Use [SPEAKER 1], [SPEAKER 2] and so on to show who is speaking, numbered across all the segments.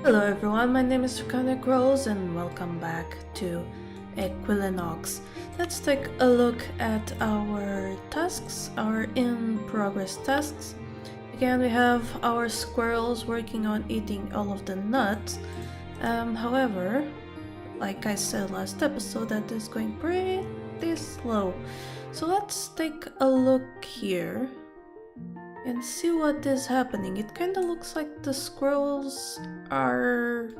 [SPEAKER 1] Hello everyone, my name is Draconicrose and welcome back to Equilinox. Let's take a look at our tasks, our in-progress tasks. Again, we have our squirrels working on eating all of the nuts. However, like I said last episode, that is going pretty slow. So let's take a look here and see what is happening. It kind of looks like the squirrels are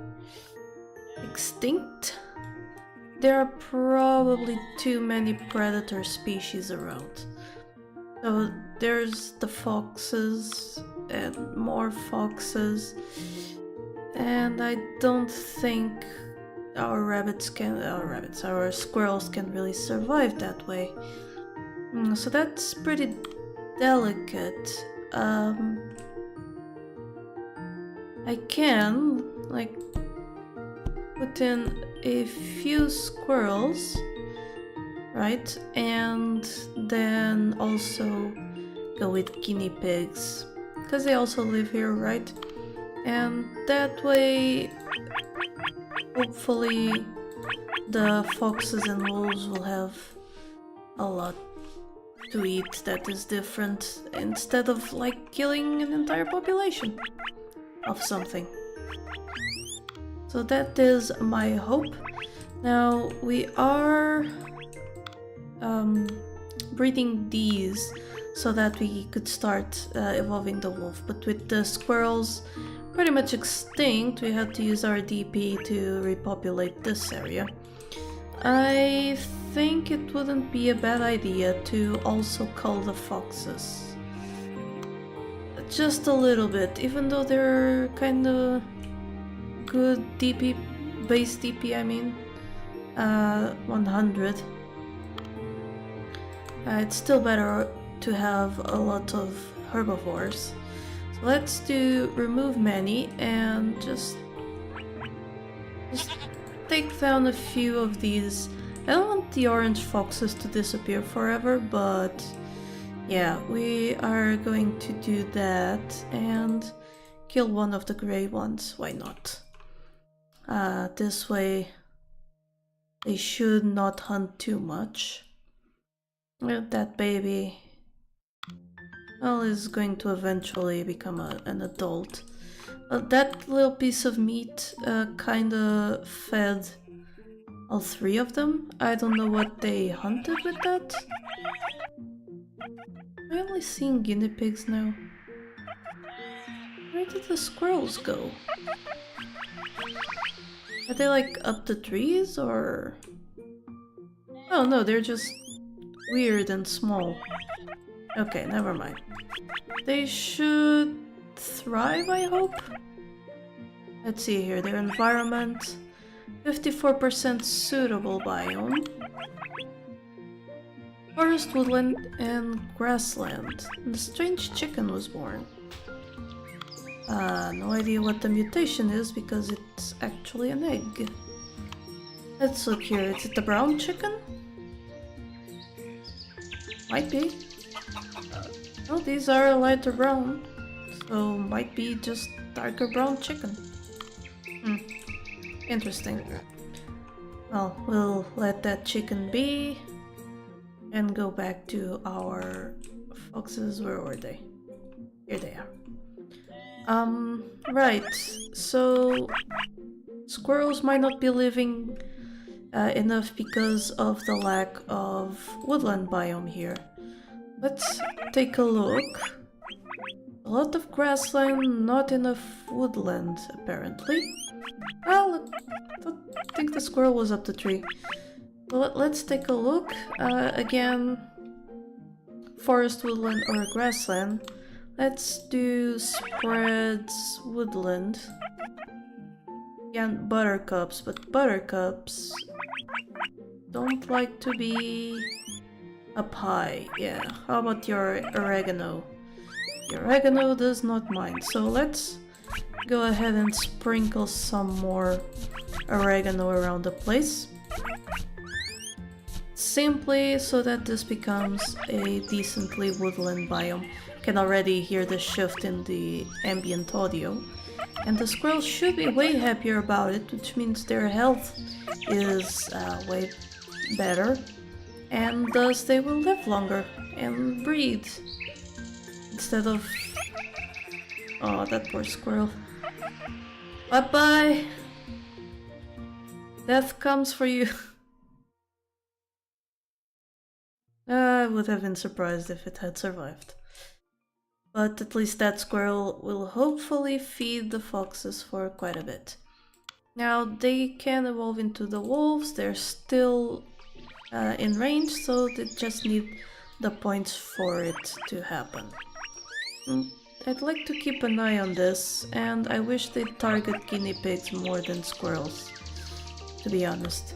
[SPEAKER 1] extinct. There are probably too many predator species around. So there's the foxes and more foxes, and I don't think our squirrels can really survive that way. So that's pretty delicate. I can put in a few squirrels, right? And then also go with guinea pigs, because they also live here, right? And that way, hopefully, the foxes and wolves will have a lot to eat that is different, instead of killing an entire population of something. So that is my hope. Now we are breeding these so that we could start evolving the wolf, but with the squirrels pretty much extinct, we had to use our DP to repopulate this area. I think it wouldn't be a bad idea to also cull the foxes. Just a little bit, even though they're kinda good DP, base DP I mean, 100. It's still better to have a lot of herbivores. So let's do remove many and just take down a few of these. I don't want the orange foxes to disappear forever, but yeah, we are going to do that and kill one of the gray ones. Why not? This way they should not hunt too much. That baby, well, is going to eventually become an adult. That little piece of meat kinda fed all three of them. I don't know what they hunted with that. I'm only seeing guinea pigs now. Where did the squirrels go? Are they up the trees or... Oh no, they're just weird and small. Okay, never mind. They should thrive, I hope? Let's see here, their environment. 54% suitable biome. Forest, woodland, and grassland. And the strange chicken was born. No idea what the mutation is because it's actually an egg. Let's look here. Is it the brown chicken? Might be. Oh, these are a lighter brown. So might be just darker brown chicken. Interesting. Well, we'll let that chicken be and go back to our foxes. Where were they? Here they are. Right. So squirrels might not be living enough because of the lack of woodland biome here. Let's take a look. A lot of grassland, not enough woodland, apparently. Well, I think the squirrel was up the tree. Well, let's take a look. Again, forest, woodland, or grassland. Let's do spreads, woodland. Again, buttercups, but buttercups don't like to be up high. Yeah, how about your oregano? Your oregano does not mind, so let's go ahead and sprinkle some more oregano around the place. Simply so that this becomes a decently woodland biome. Can already hear the shift in the ambient audio. And the squirrels should be way happier about it, which means their health is way better. And thus they will live longer and breed. Instead of... Oh, that poor squirrel. Bye-bye! Death comes for you. I would have been surprised if it had survived. But at least that squirrel will hopefully feed the foxes for quite a bit. Now they can evolve into the wolves, they're still in range, so they just need the points for it to happen. I'd like to keep an eye on this, and I wish they'd target guinea pigs more than squirrels, to be honest.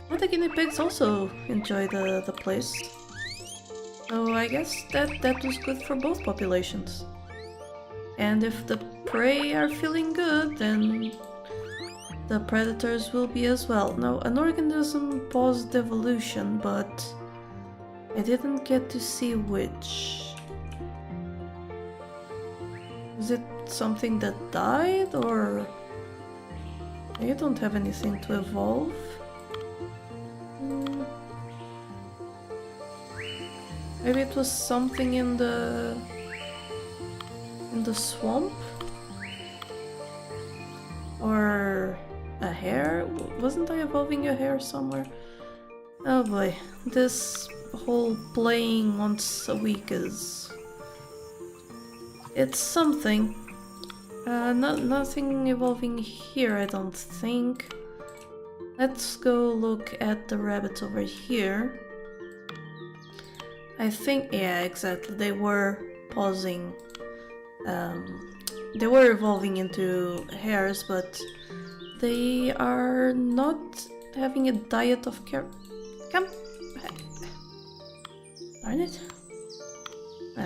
[SPEAKER 1] But the guinea pigs also enjoy the place. So I guess that was good for both populations. And if the prey are feeling good, then the predators will be as well. Now, an organism paused evolution, but I didn't get to see which. Is it something that died, or... I don't have anything to evolve. Maybe it was something in the swamp? Or a hare? Wasn't I evolving a hare somewhere? Oh boy, this whole playing once a week is... It's something. Nothing evolving here, I don't think. Let's go look at the rabbits over here. I think, yeah, exactly, they were pausing. They were evolving into hares, but they are not having a diet of care. Come! Darn it.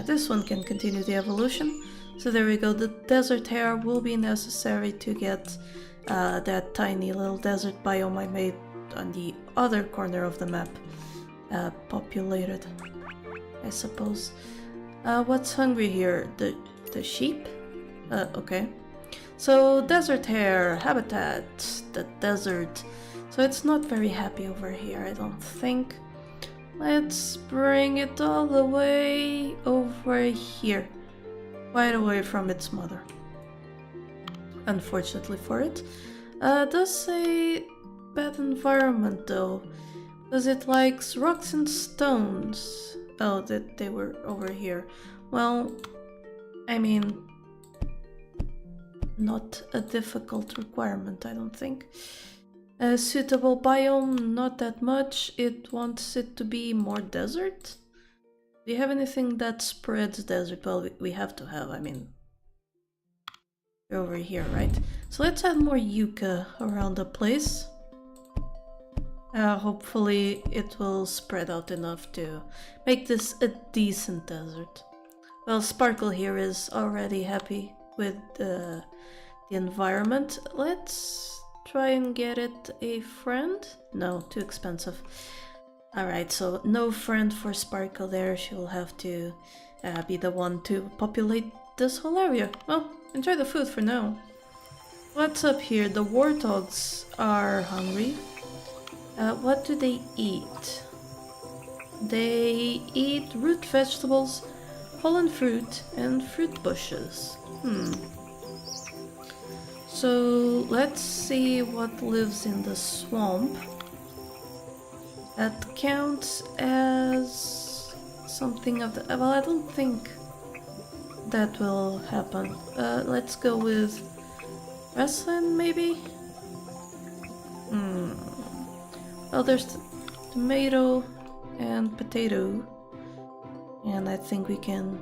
[SPEAKER 1] This one can continue the evolution. So there we go, the desert hare will be necessary to get that tiny little desert biome I made on the other corner of the map populated, I suppose. What's hungry here? The sheep? Okay. So desert hare, habitat, the desert. So it's not very happy over here, I don't think. Let's bring it all the way over here. Quite away from its mother. Unfortunately for it. Does say bad environment though. Because it likes rocks and stones. Oh, that they were over here. Well, I mean, not a difficult requirement, I don't think. A suitable biome, not that much. It wants it to be more desert. Do you have anything that spreads desert? Well, we have to have, I mean, you're over here, right? So let's add more yucca around the place. Hopefully it will spread out enough to make this a decent desert. Well, Sparkle here is already happy with the environment. Let's try and get it a friend. No, too expensive. Alright, so no friend for Sparkle there. She will have to be the one to populate this whole area. Well, enjoy the food for now. What's up here? The warthogs are hungry. What do they eat? They eat root vegetables, fallen fruit, and fruit bushes. So let's see what lives in the swamp. That counts as something of the... Well, I don't think that will happen. Let's go with grassland, maybe? Well, there's tomato and potato. And I think we can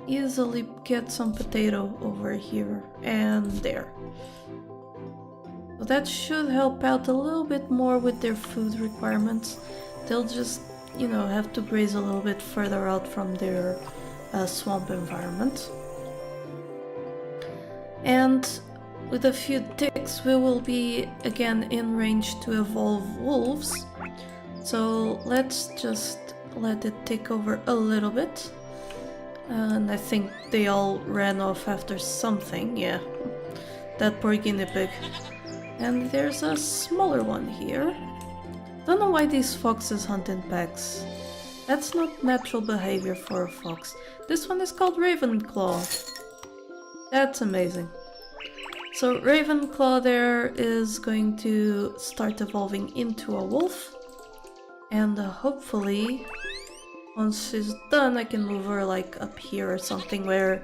[SPEAKER 1] easily get some potato over here and there. So that should help out a little bit more with their food requirements. They'll just, you know, have to graze a little bit further out from their swamp environment. And with a few ticks we will be again in range to evolve wolves. So let's just let it tick over a little bit. And I think they all ran off after something, yeah. That poor guinea pig. And there's a smaller one here. Don't know why these foxes hunt in packs. That's not natural behavior for a fox. This one is called Ravenclaw. That's amazing. So Ravenclaw there is going to start evolving into a wolf. And hopefully, once she's done, I can move her like up here or something where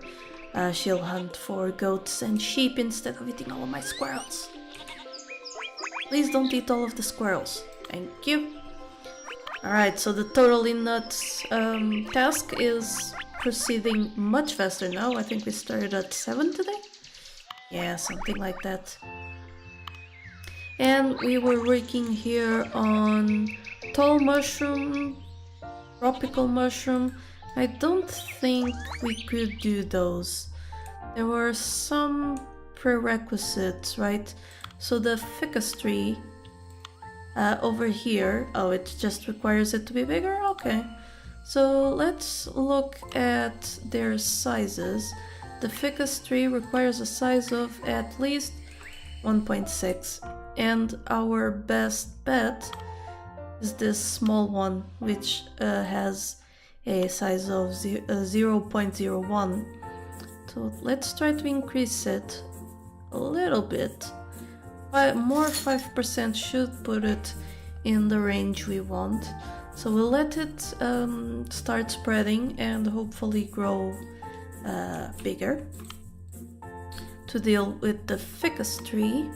[SPEAKER 1] she'll hunt for goats and sheep instead of eating all of my squirrels. Please don't eat all of the squirrels. Thank you. Alright, so the totally nuts task is proceeding much faster now. I think we started at 7 today? Yeah, something like that. And we were working here on tall mushroom, tropical mushroom. I don't think we could do those. There were some prerequisites, right? So the ficus tree over here, oh, it just requires it to be bigger? Okay. So let's look at their sizes. The ficus tree requires a size of at least 1.6, and our best bet is this small one, which has a size of 0.01. So let's try to increase it a little bit. More 5% should put it in the range we want. So we'll let it start spreading and hopefully grow bigger to deal with the ficus tree.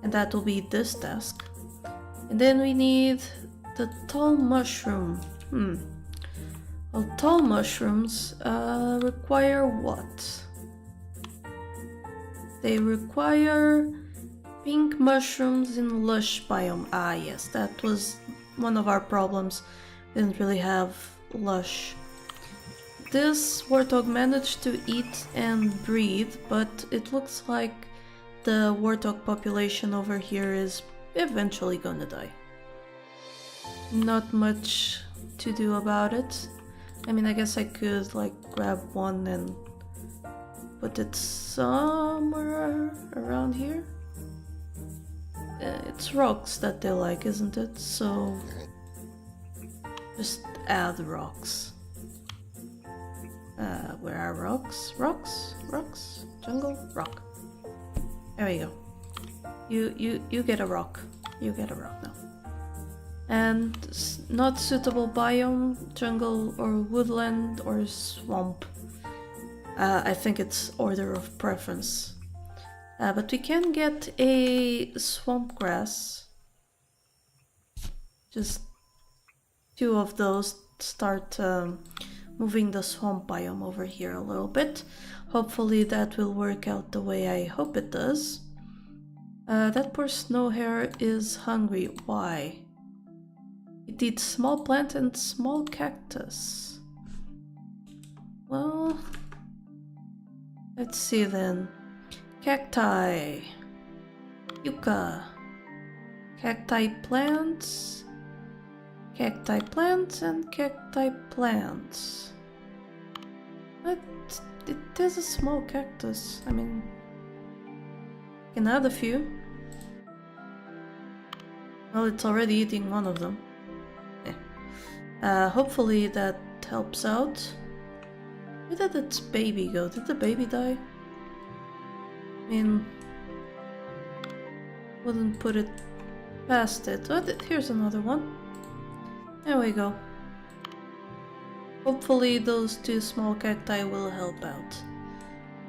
[SPEAKER 1] And that will be this task. And then we need the tall mushroom. Well, tall mushrooms require what? They require pink mushrooms in lush biome. Ah yes, that was one of our problems. We didn't really have lush. This warthog managed to eat and breathe, but it looks like the warthog population over here is eventually gonna die. Not much to do about it. I mean, I guess I could like grab one and put it somewhere around here. It's rocks that they like, isn't it? So just add rocks. Where are rocks? Rocks? Rocks? Jungle? Rock. There we go. You get a rock. You get a rock now. And not suitable biome, jungle or woodland or swamp. I think it's order of preference. But we can get a swamp grass. Just 2 of those. Start moving the swamp biome over here a little bit. Hopefully that will work out the way I hope it does. That poor snow hare is hungry. Why? It eats small plant and small cactus. Well, let's see then. Cacti, yucca, cacti plants, and cacti plants. But it is a small cactus. I mean, you can add a few. Well, it's already eating one of them. Hopefully that helps out. Where did its baby go? Did the baby die? I mean, wouldn't put it past it. Oh, here's another one. There we go. Hopefully those 2 small cacti will help out.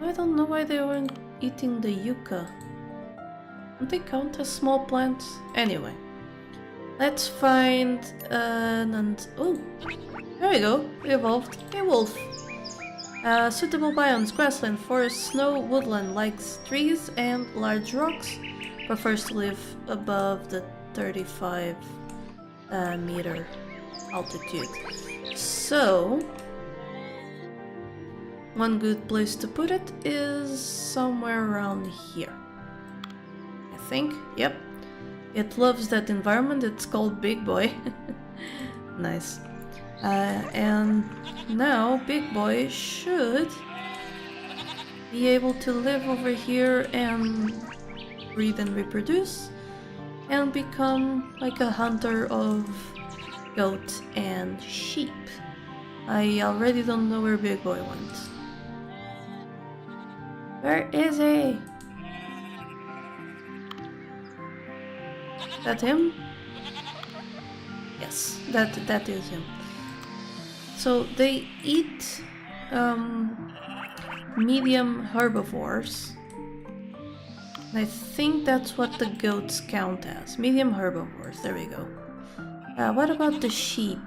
[SPEAKER 1] I don't know why they weren't eating the yucca. Don't they count as small plants? Anyway. Let's find oh, there we go. We evolved a wolf. Suitable biomes: grassland, forest, snow, woodland. Likes trees and large rocks. Prefers to live above the 35 meter altitude. So, one good place to put it is somewhere around here. I think. Yep. It loves that environment. It's called Big Boy. Nice. And now Big Boy should be able to live over here and breed and reproduce and become like a hunter of goat and sheep. I already don't know where Big Boy went. Where is he? That him? Yes, that is him. So they eat medium herbivores. And I think that's what the goats count as. Medium herbivores, there we go. What about the sheep?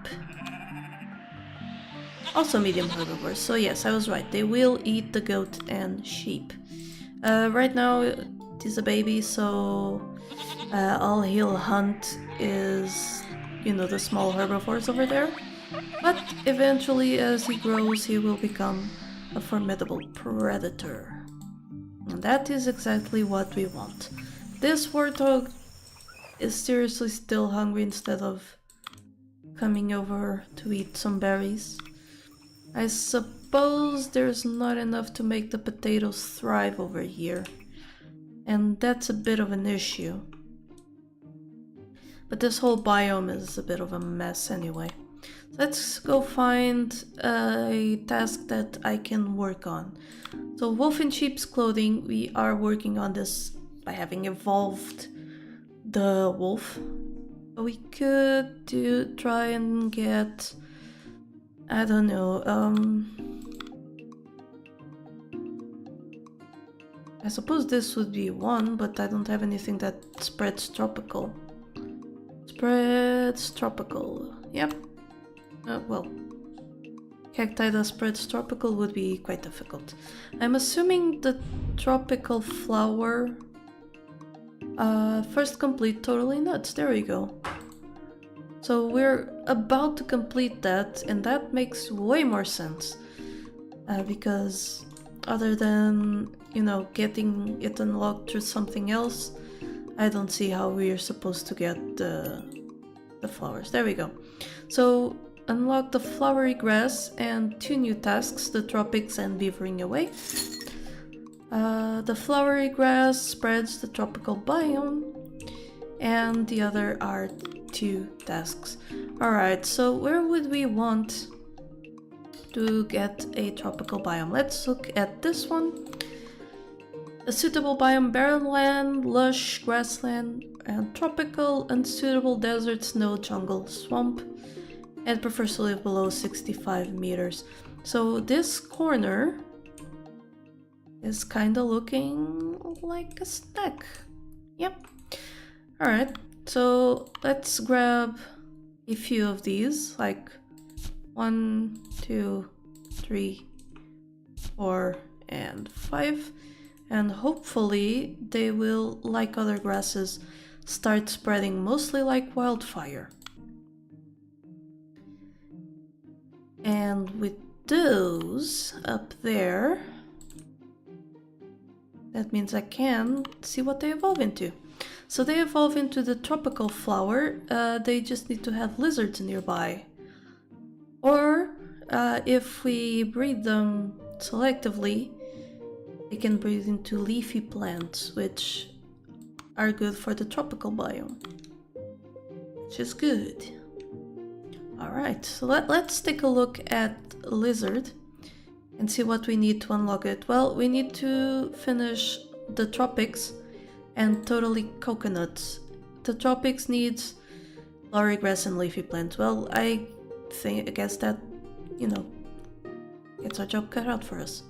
[SPEAKER 1] Also medium herbivores, so yes, I was right. They will eat the goat and sheep. Right now, it is a baby, so all he'll hunt is, you know, the small herbivores over there. But eventually, as he grows, he will become a formidable predator. And that is exactly what we want. This warthog is seriously still hungry instead of coming over to eat some berries. I suppose there's not enough to make the potatoes thrive over here. And that's a bit of an issue. But this whole biome is a bit of a mess anyway. Let's go find a task that I can work on. So wolf in sheep's clothing, we are working on this by having evolved the wolf. But we could try and get, I don't know, I suppose this would be one, but I don't have anything that spreads tropical. Spreads tropical, yep. Well, cacti that spreads tropical would be quite difficult. I'm assuming the tropical flower first complete totally nuts. There we go. So we're about to complete that, and that makes way more sense. Because other than, you know, getting it unlocked through something else, I don't see how we are supposed to get the flowers. There we go. So unlock the flowery grass and 2 new tasks, the tropics and beavering away. The flowery grass spreads the tropical biome, and the other are 2 tasks. Alright, so where would we want to get a tropical biome? Let's look at this one. A suitable biome: barren land, lush grassland, and tropical, unsuitable desert, snow, jungle, swamp, and prefers to live below 65 meters. So this corner is kinda looking like a snack. Yep. Alright, so let's grab a few of these, like 1, 2, 3, 4, and 5. And hopefully they will, like other grasses, start spreading mostly like wildfire. And with those up there, that means I can see what they evolve into. So they evolve into the tropical flower. They just need to have lizards nearby. Or if we breed them selectively, they can breed into leafy plants, which are good for the tropical biome, which is good. Alright, so let's take a look at lizard and see what we need to unlock it. Well, we need to finish the tropics and totally coconuts. The tropics needs flowery grass and leafy plants. Well, I guess that, you know, gets our job cut out for us.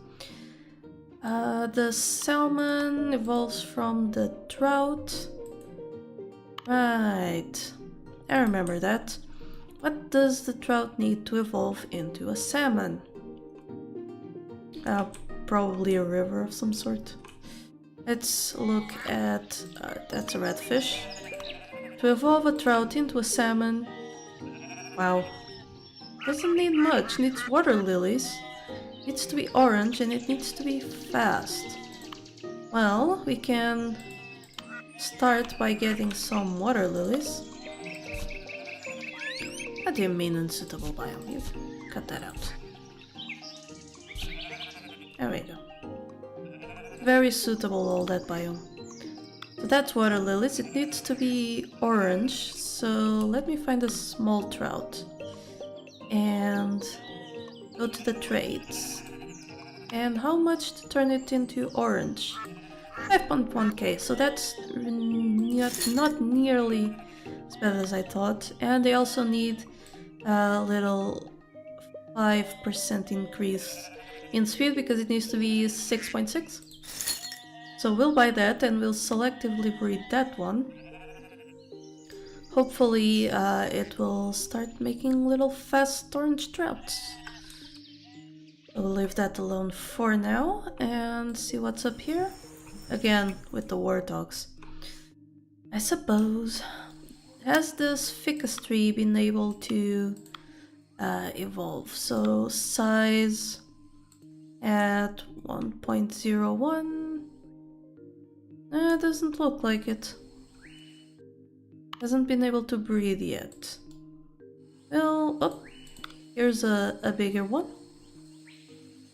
[SPEAKER 1] The salmon evolves from the trout. Right, I remember that. What does the trout need to evolve into a salmon? Probably a river of some sort. Let's look at... that's a redfish. To evolve a trout into a salmon... Wow. Doesn't need much, needs water lilies. Needs to be orange and it needs to be fast. Well, we can start by getting some water lilies. That do you mean unsuitable biome? You cut that out. There we go. Very suitable, all that biome. So that's water lilies. It needs to be orange. So let me find a small trout. And go to the trades. And how much to turn it into orange? 5.1k, so that's not nearly as bad as I thought. And they also need a little 5% increase in speed because it needs to be 6.6. So we'll buy that and we'll selectively breed that one. Hopefully it will start making little fast orange trouts. We'll leave that alone for now and see what's up here. Again, with the warthogs. I suppose, has this ficus tree been able to evolve? So size at 1.01. Doesn't look like it. Hasn't been able to breed yet. Well, oh, here's a bigger one.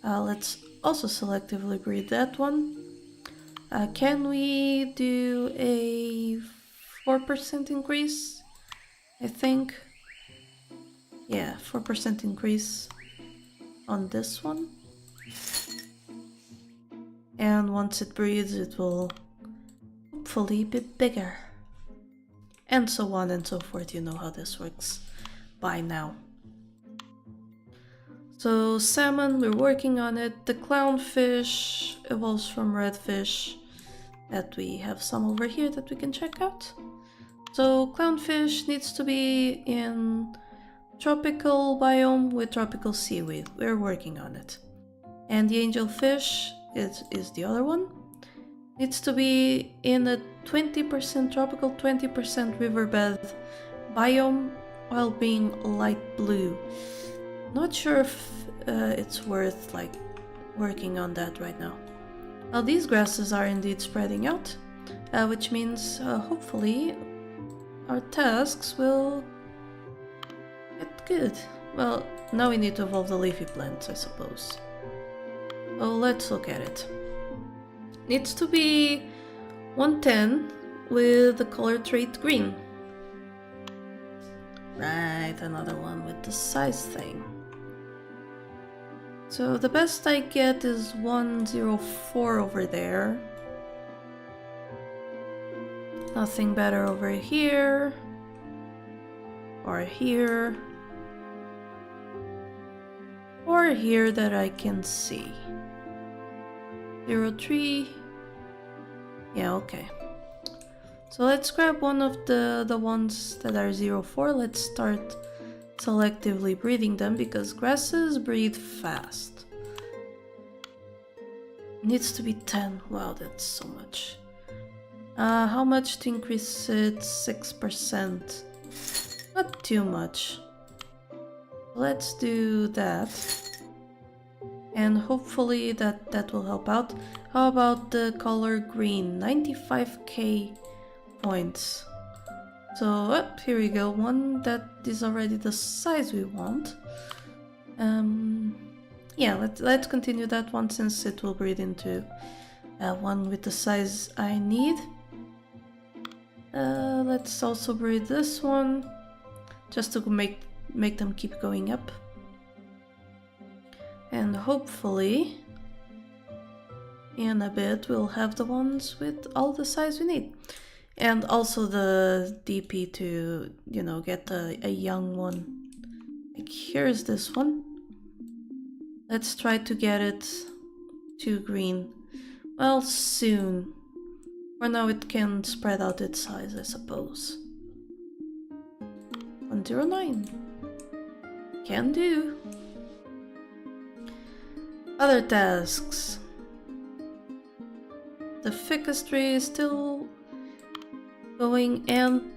[SPEAKER 1] Let's also selectively breed that one. Can we do a 4% increase? I think. Yeah, 4% increase on this one. And once it breeds, it will hopefully be bigger. And so on and so forth. You know how this works by now. So salmon, we're working on it. The clownfish evolves from redfish. That we have some over here that we can check out. So clownfish needs to be in tropical biome with tropical seaweed. We're working on it. And the angelfish is the other one. Needs to be in a 20% tropical, 20% riverbed biome while being light blue. Not sure if it's worth like working on that right now. Now these grasses are indeed spreading out, which means hopefully our tasks will get good. Well, now we need to evolve the leafy plants, I suppose. Well, let's look at it. Needs to be 110 with the color trait green. Right, another one with the size thing. So the best I get is 104 over there. Nothing better over here. Or here. Or here that I can see. 03. Yeah, okay. So let's grab one of the ones that are 04. Let's start selectively breeding them because grasses breed fast. Needs to be 10. Wow, that's so much. How much to increase it? 6%. Not too much. Let's do that. And hopefully that will help out. How about the color green? 95k points. So here we go. One that is already the size we want. Yeah, let's continue that one since it will breed into one with the size I need. Let's also breed this one just to make them keep going up. And hopefully in a bit we'll have the ones with all the size we need. And also the DP to, you know, get a young one. Like here's this one. Let's try to get it to green. Well, soon. For now it can spread out its size, I suppose. 109. Can do. Other tasks. The ficus tree is still going and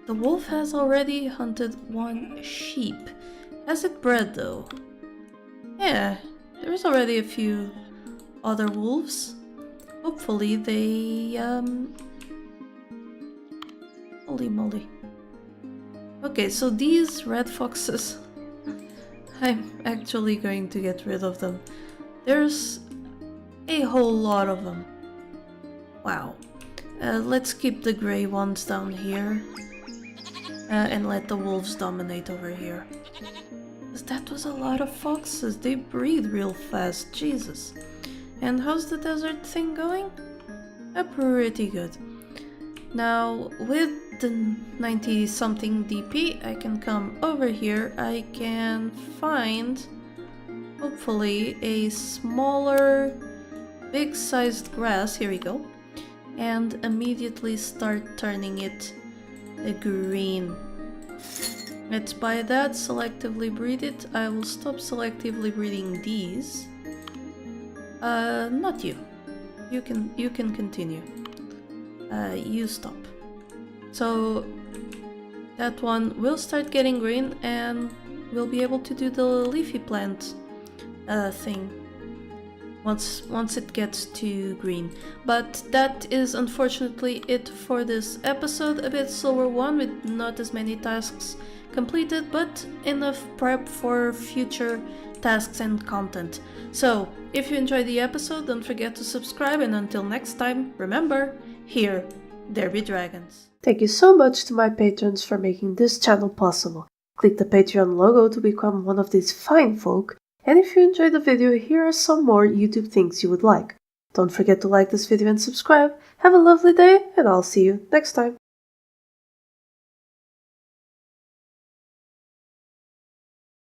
[SPEAKER 1] the wolf has already hunted one sheep. Has it bred though? Yeah, there's already a few other wolves. Hopefully they holy moly. Okay, so these red foxes, I'm actually going to get rid of them. There's a whole lot of them. Wow. Let's keep the gray ones down here. And let the wolves dominate over here. That was a lot of foxes. They breed real fast. Jesus. And how's the desert thing going? Pretty good. Now, with the 90-something DP, I can come over here. I can find, hopefully, a smaller, big-sized grass. Here we go. And immediately start turning it green. Let's buy that, selectively breed it. I will stop selectively breeding these. Not you. You can continue. You stop. So that one will start getting green and we'll be able to do the leafy plant thing once it gets to green. But that is unfortunately it for this episode. A bit slower one with not as many tasks completed, but enough prep for future tasks and content. So if you enjoyed the episode, don't forget to subscribe, and until next time, remember, here there be dragons. Thank you so much to my patrons for making this channel possible. Click the Patreon logo to become one of these fine folk. And if you enjoyed the video, here are some more YouTube things you would like. Don't forget to like this video and subscribe. Have a lovely day, and I'll see you next time.